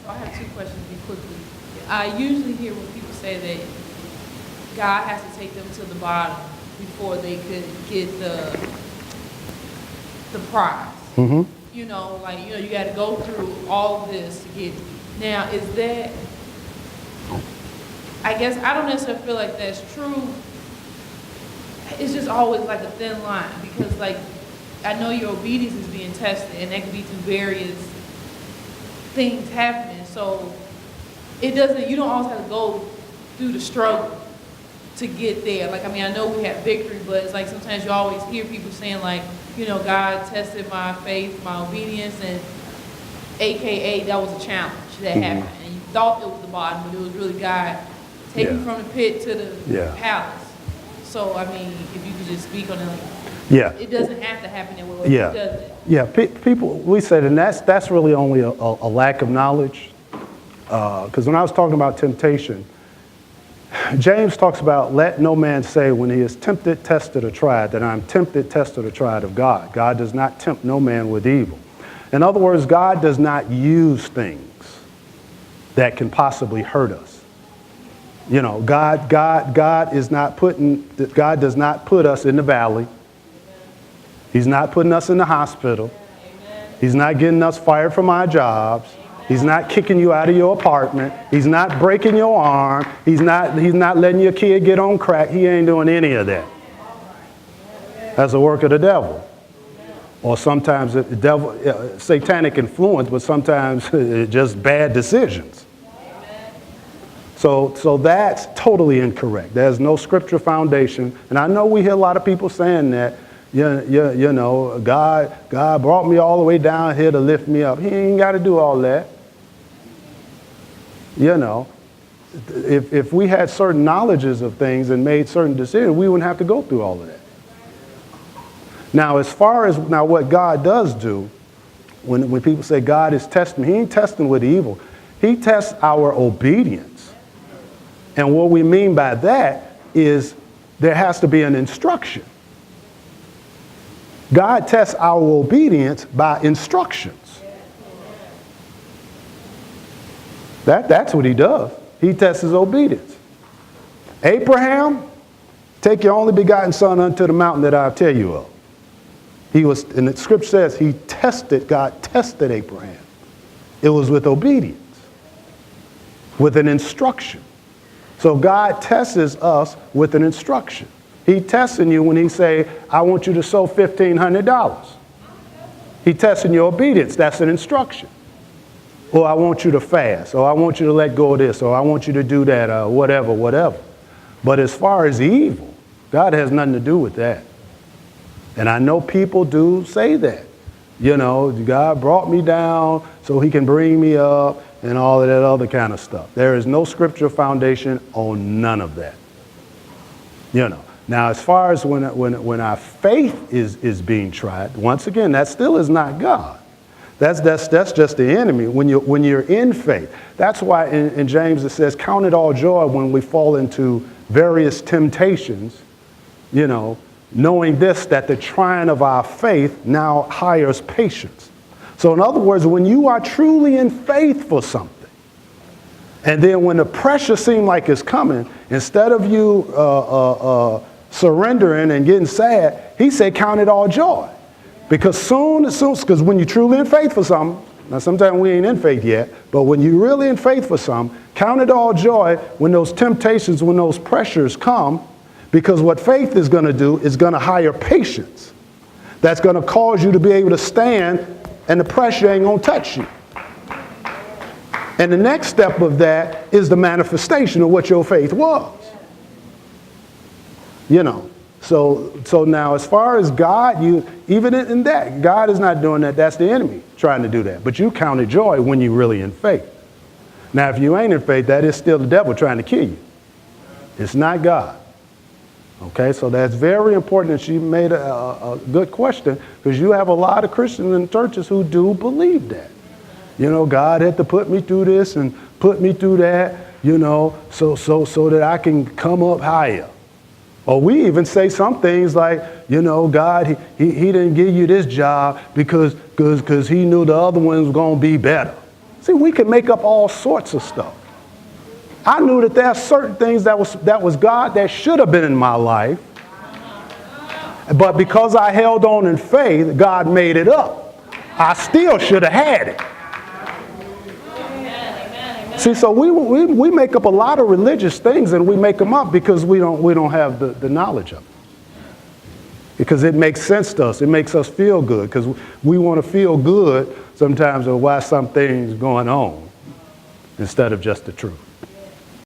So I have two questions quickly. I usually hear when people say that God has to take them to the bottom before they could get the prize. Mm-hmm. You know, like, you know, you got to go through all of this to get. Now, is that? I guess I don't necessarily feel like that's true. It's just always like a thin line because, like, I know your obedience is being tested, and that could be through various things happening. So it doesn't. You don't always have to go through the struggle to get there. Like, I mean, I know we have victory, but it's like sometimes you always hear people saying, like, you know, God tested my faith, my obedience, and AKA that was a challenge that happened, and you thought it was the bottom, but it was really God taking you from the pit to the palace. So, I mean, if you could just speak on it, like, it doesn't have to happen that way. It doesn't. Yeah, people, we said, and that's really only a lack of knowledge. Because when I was talking about temptation, James talks about, let no man say when he is tempted, tested, or tried, that I'm tempted, tested, or tried of God. God does not tempt no man with evil. In other words, God does not use things that can possibly hurt us. You know, God does not put us in the valley. He's not putting us in the hospital. He's not getting us fired from our jobs. He's not kicking you out of your apartment. He's not breaking your arm. He's not letting your kid get on crack. He ain't doing any of that. That's a work of the devil. Or sometimes the devil, satanic influence, but sometimes just bad decisions. So that's totally incorrect. There's no scripture foundation. And I know we hear a lot of people saying that, you know, God brought me all the way down here to lift me up. He ain't got to do all that. You know, if we had certain knowledges of things and made certain decisions, we wouldn't have to go through all of that. Now, as far as what God does do, when people say God is testing, he ain't testing with evil. He tests our obedience. And what we mean by that is there has to be an instruction. God tests our obedience by instructions. That's what he does. He tests his obedience. Abraham, take your only begotten son unto the mountain that I'll tell you of. And the scripture says God tested Abraham. It was with obedience, with an instruction. So God tests us with an instruction. He testing you when he say, I want you to sow $1,500. He testing your obedience. That's an instruction. Or I want you to fast. Or I want you to let go of this. Or I want you to do that. Or whatever. But as far as evil, God has nothing to do with that. And I know people do say that. You know, God brought me down so he can bring me up and all of that other kind of stuff. There is no scriptural foundation on none of that. You know. Now, as far as when our faith is being tried, once again, that still is not God. That's just the enemy. When you're in faith, that's why in James it says, "Count it all joy when we fall into various temptations." You know, knowing this, that the trying of our faith now hires patience. So, in other words, when you are truly in faith for something, and then when the pressure seems like it's coming, instead of you surrendering and getting sad, he said, count it all joy. Because because when you're truly in faith for something, now sometimes we ain't in faith yet, but when you're really in faith for something, count it all joy when those temptations, when those pressures come, because what faith is going to do is going to hire patience. That's going to cause you to be able to stand, and the pressure ain't going to touch you. And the next step of that is the manifestation of what your faith was. You know, so now as far as God, even in that, God is not doing that. That's the enemy trying to do that. But you counted joy when you're really in faith. Now, if you ain't in faith, that is still the devil trying to kill you. It's not God. Okay, so that's very important. And she made a good question, because you have a lot of Christians in churches who do believe that. You know, God had to put me through this and put me through that, you know, so that I can come up higher. Or we even say some things like, you know, God, he didn't give you this job because he knew the other one was going to be better. See, we can make up all sorts of stuff. I knew that there are certain things that was God that should have been in my life. But because I held on in faith, God made it up. I still should have had it. See, so we make up a lot of religious things, and we make them up because we don't have the knowledge of it. Because it makes sense to us. It makes us feel good, because we want to feel good sometimes of why some things going on instead of just the truth.